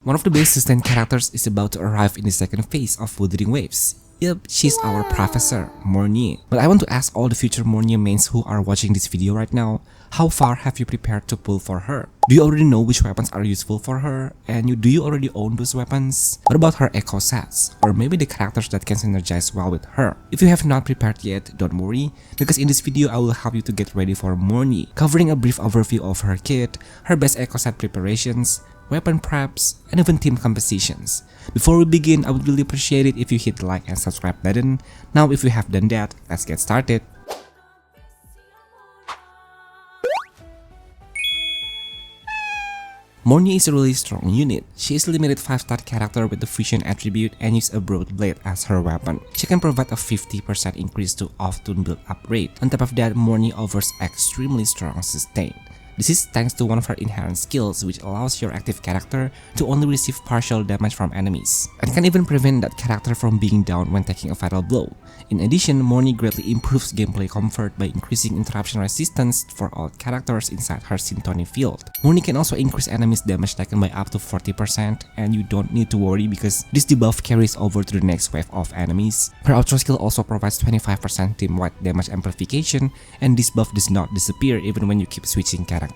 One of the best sustained characters is about to arrive in the second phase of Wuthering Waves. Yep, she's our professor, MORNYE. But I want to ask all the future MORNYE mains who are watching this video right now, how far have you prepared to pull for her? Do you already know which weapons are useful for her? And do you already own those weapons? What about her echo sets? Or maybe the characters that can synergize well with her? If you have not prepared yet, don't worry, because in this video I will help you to get ready for MORNYE, covering a brief overview of her kit, her best echo set preparations, weapon preps, and even team compositions. Before we begin, I would really appreciate it if you hit the like and subscribe button. Now if you have done that, let's get started. MORNYE is a really strong unit. She is a limited 5-star character with the fusion attribute and uses a broad blade as her weapon. She can provide a 50% increase to off-tune build up rate. On top of that, MORNYE offers extremely strong sustain. This is thanks to one of her inherent skills, which allows your active character to only receive partial damage from enemies, and can even prevent that character from being down when taking a fatal blow. In addition, MORNYE greatly improves gameplay comfort by increasing interruption resistance for all characters inside her Syntony field. MORNYE can also increase enemies' damage taken by up to 40%, and you don't need to worry because this debuff carries over to the next wave of enemies. Her outro skill also provides 25% team-wide damage amplification, and this buff does not disappear even when you keep switching characters.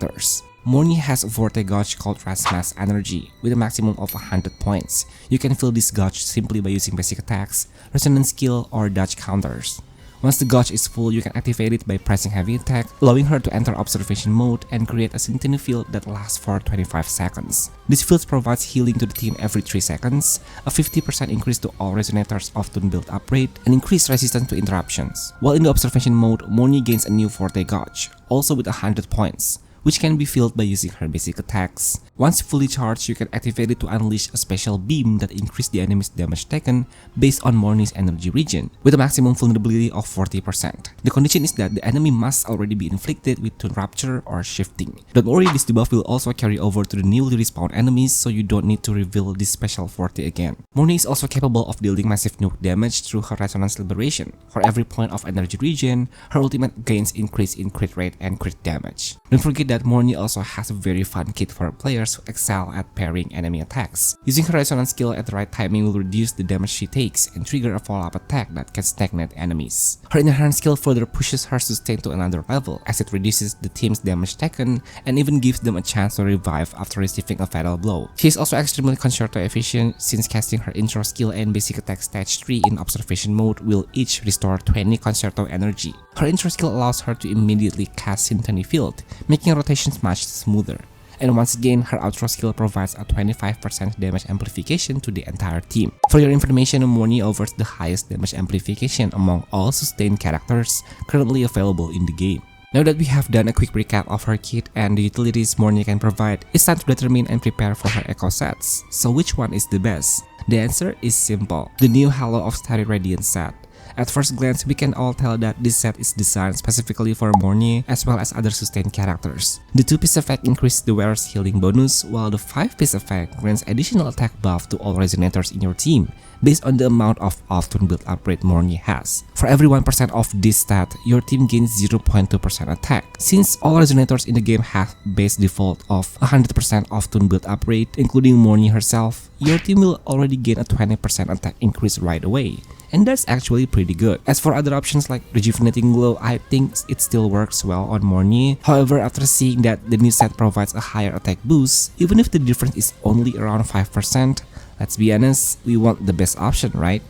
MORNYE has a forte gauge called Rest Mass Energy with a maximum of 100 points. You can fill this gauge simply by using basic attacks, resonance skill, or dodge counters. Once the gauge is full, you can activate it by pressing heavy attack, allowing her to enter observation mode and create a Syntony field that lasts for 25 seconds. This field provides healing to the team every 3 seconds, a 50% increase to all resonators off-tune build up rate, and increased resistance to interruptions. While in the observation mode, MORNYE gains a new forte gauge, also with 100 points, which can be filled by using her basic attacks. Once fully charged, you can activate it to unleash a special beam that increases the enemy's damage taken based on MORNYE's energy regen, with a maximum vulnerability of 40%. The condition is that the enemy must already be inflicted with Tune Rupture or Shifting. Don't worry, this debuff will also carry over to the newly respawned enemies, so you don't need to reveal this special forte again. MORNYE is also capable of dealing massive nuke damage through her Resonance Liberation. For every point of energy regen, her ultimate gains increase in crit rate and crit damage. Don't forget that MORNYE also has a very fun kit for players who excel at parrying enemy attacks. Using her resonance skill at the right timing will reduce the damage she takes and trigger a follow-up attack that can stagnate enemies. Her inherent skill further pushes her sustain to another level, as it reduces the team's damage taken and even gives them a chance to revive after receiving a fatal blow. She is also extremely concerto efficient, since casting her intro skill and basic attack stage 3 in observation mode will each restore 20 concerto energy. Her intro skill allows her to immediately cast Syntony field, making rotations much smoother. And once again, her outro skill provides a 25% damage amplification to the entire team. For your information, MORNYE offers the highest damage amplification among all sustained characters currently available in the game. Now that we have done a quick recap of her kit and the utilities MORNYE can provide, it's time to determine and prepare for her echo sets. So which one is the best? The answer is simple: the new Halo of Starry Radiance set. At first glance, we can all tell that this set is designed specifically for MORNYE as well as other sustained characters. The 2-piece effect increases the wearer's healing bonus, while the 5-piece effect grants additional attack buff to all resonators in your team based on the amount of off-tune build up rate MORNYE has. For every 1% of this stat, your team gains 0.2% attack. Since all resonators in the game have base default of 100% off-tune build up rate, including MORNYE herself, your team will already gain a 20% attack increase right away. And that's actually pretty good. As for other options like Rejuvenating Glow, I think it still works well on MORNYE. However, after seeing that the new set provides a higher attack boost, even if the difference is only around 5%, let's be honest, we want the best option, right?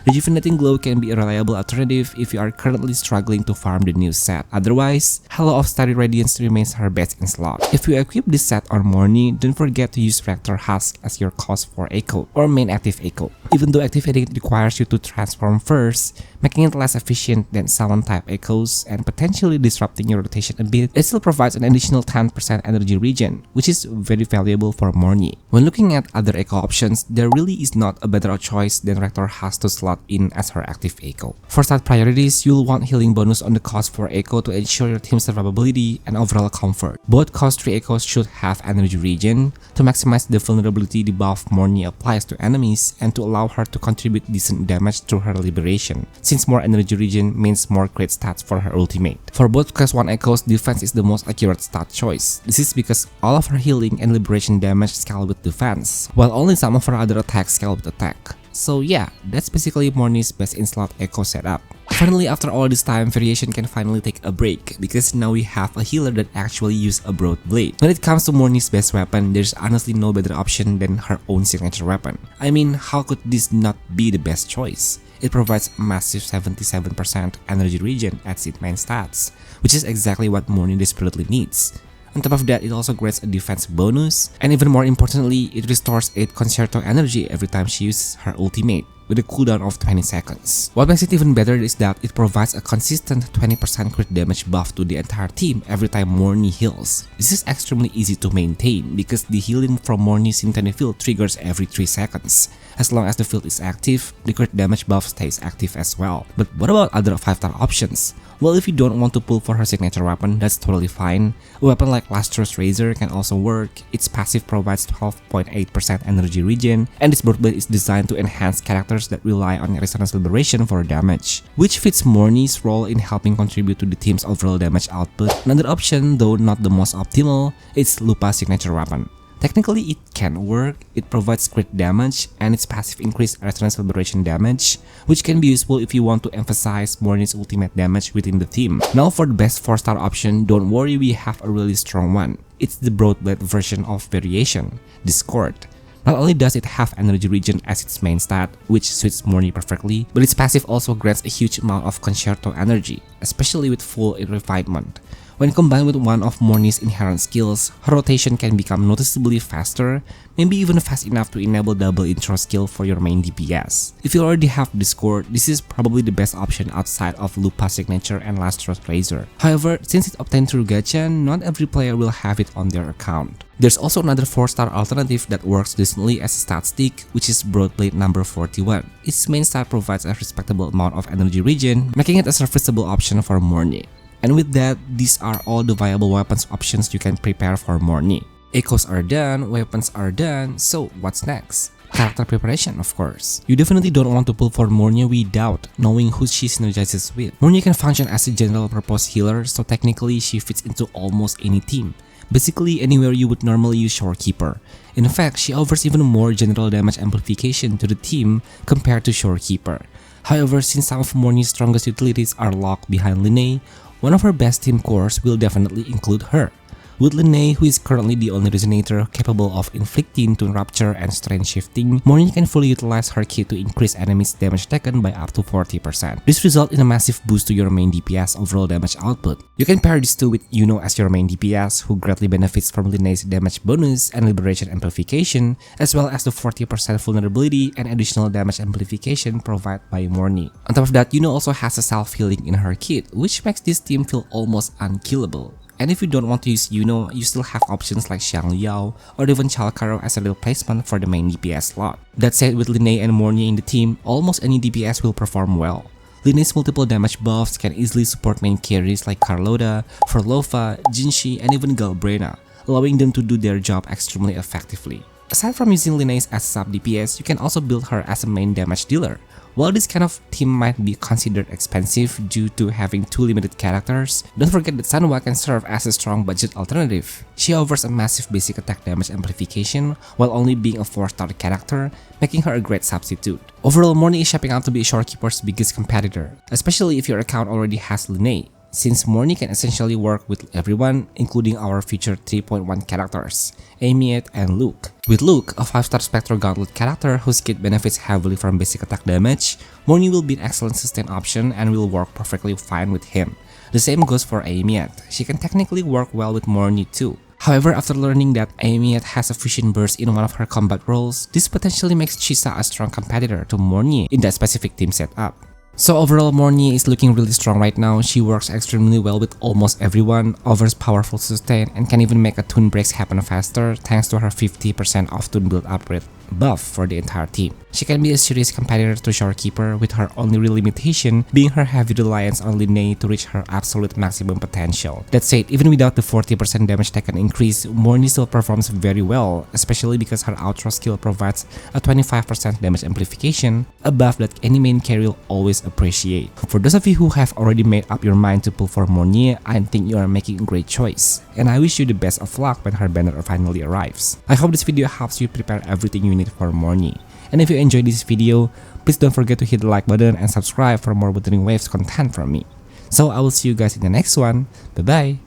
Rejuvenating Glow can be a reliable alternative if you are currently struggling to farm the new set. Otherwise, Halo of Starry Radiance remains her best in slot. If you equip this set on MORNYE, don't forget to use Reactor Husk as your cost for Echo or main active Echo. Even though activating it requires you to transform first, making it less efficient than Summon type Echoes and potentially disrupting your rotation a bit, it still provides an additional 10% energy regen, which is very valuable for MORNYE. When looking at other Echo options, there really is not a better choice than Reactor Husk to slot slot in as her active echo. For start priorities, you'll want healing bonus on the cost 4 echo to ensure your team's survivability and overall comfort. Both cost 3 echoes should have energy regen to maximize the vulnerability debuff MORNYE applies to enemies and to allow her to contribute decent damage through her liberation, since more energy regen means more crit stats for her ultimate. For both cost 1 echoes, defense is the most accurate stat choice. This is because all of her healing and liberation damage scale with defense, while only some of her other attacks scale with attack. So yeah, that's basically MORNYE's best in-slot echo setup. Finally, after all this time, Variation can finally take a break because now we have a healer that actually uses a broad blade. When it comes to MORNYE's best weapon, there's honestly no better option than her own signature weapon. I mean, how could this not be the best choice? It provides a massive 77% energy regen at its main stats, which is exactly what MORNYE desperately needs. On top of that, it also grants a defense bonus, and even more importantly, it restores 8 concerto energy every time she uses her ultimate, with a cooldown of 20 seconds. What makes it even better is that it provides a consistent 20% crit damage buff to the entire team every time MORNYE heals. This is extremely easy to maintain because the healing from MORNYE's Intended field triggers every 3 seconds. As long as the field is active, the crit damage buff stays active as well. But what about other 5-star options? Well, if you don't want to pull for her signature weapon, that's totally fine. A weapon like Lustrous Razor can also work. Its passive provides 12.8% energy regen, and its Broadblade is designed to enhance characters that rely on Resonance Liberation for damage, which fits MORNYE's role in helping contribute to the team's overall damage output. Another option, though not the most optimal, is Lupa's signature weapon. Technically, it can work. It provides crit damage and its passive increases Resonance Liberation damage, which can be useful if you want to emphasize MORNYE's ultimate damage within the team. Now for the best 4-star option, don't worry, we have a really strong one. It's the Broadblade version of Variation, Discord. Not only does it have energy regen as its main stat, which suits MORNYE perfectly, but its passive also grants a huge amount of concerto energy, especially with full refinement. When combined with one of MORNYE's inherent skills, her rotation can become noticeably faster, maybe even fast enough to enable double intro skill for your main DPS. If you already have Discord, this is probably the best option outside of Lupa's signature and Lustrous Razor. However, since it's obtained through gacha, not every player will have it on their account. There's also another 4-star alternative that works decently as a stat stick, which is Broadblade number 41. Its main stat provides a respectable amount of energy regen, making it a serviceable option for MORNYE. And with that, these are all the viable weapons options you can prepare for MORNYE. Echoes are done, weapons are done, so what's next? Character preparation, of course. You definitely don't want to pull for MORNYE without knowing who she synergizes with. MORNYE can function as a general purpose healer, so technically she fits into almost any team. Basically anywhere you would normally use Shorekeeper. In fact, she offers even more general damage amplification to the team compared to Shorekeeper. However, since some of MORNYE's strongest utilities are locked behind Linnea, one of her best team cores will definitely include her. With Linnea, who is currently the only resonator capable of inflicting Tune Rupture and Strain Shifting, MORNYE can fully utilize her kit to increase enemies' damage taken by up to 40%. This results in a massive boost to your main DPS overall damage output. You can pair these two with Yuno as your main DPS, who greatly benefits from Linnea's damage bonus and liberation amplification, as well as the 40% vulnerability and additional damage amplification provided by MORNYE. On top of that, Yuno also has a self-healing in her kit, which makes this team feel almost unkillable. And if you don't want to use Yuno, you still have options like Xiangliao or even Chalcaro as a replacement for the main DPS slot. That said, with Linnea and MORNYE in the team, almost any DPS will perform well. Linnea's multiple damage buffs can easily support main carries like Carlotta, Forlova, Jinshi, and even Galbrena, allowing them to do their job extremely effectively. Aside from using Linnea as sub DPS, you can also build her as a main damage dealer. While this kind of team might be considered expensive due to having 2 limited characters, don't forget that Sanhua can serve as a strong budget alternative. She offers a massive basic attack damage amplification while only being a 4-star character, making her a great substitute. Overall, MORNYE is shaping out to be Shorekeeper's biggest competitor, especially if your account already has Linnea, since MORNYE can essentially work with everyone, including our future 3.1 characters, Amiet and Luke. With Luke, a 5-star Spectral Gauntlet character whose kit benefits heavily from basic attack damage, MORNYE will be an excellent sustain option and will work perfectly fine with him. The same goes for Amiet. She can technically work well with MORNYE too. However, after learning that Amiet has a fusion burst in one of her combat roles, this potentially makes Chisa a strong competitor to MORNYE in that specific team setup. So overall, MORNYE is looking really strong right now. She works extremely well with almost everyone, offers powerful sustain, and can even make a toon breaks happen faster thanks to her 50% off toon build up rate buff for the entire team. She can be a serious competitor to Shorekeeper, with her only real limitation being her heavy reliance on Linnae to reach her absolute maximum potential. That said, even without the 40% damage taken increase, MORNYE still performs very well, especially because her outro skill provides a 25% damage amplification, a buff that any main carry will always appreciate. For those of you who have already made up your mind to pull for MORNYE, I think you are making a great choice, and I wish you the best of luck when her banner finally arrives. I hope this video helps you prepare everything you need for MORNYE. And if you enjoyed this video, please don't forget to hit the like button and subscribe for more Wuthering Waves content from me. So I will see you guys in the next one. Bye bye!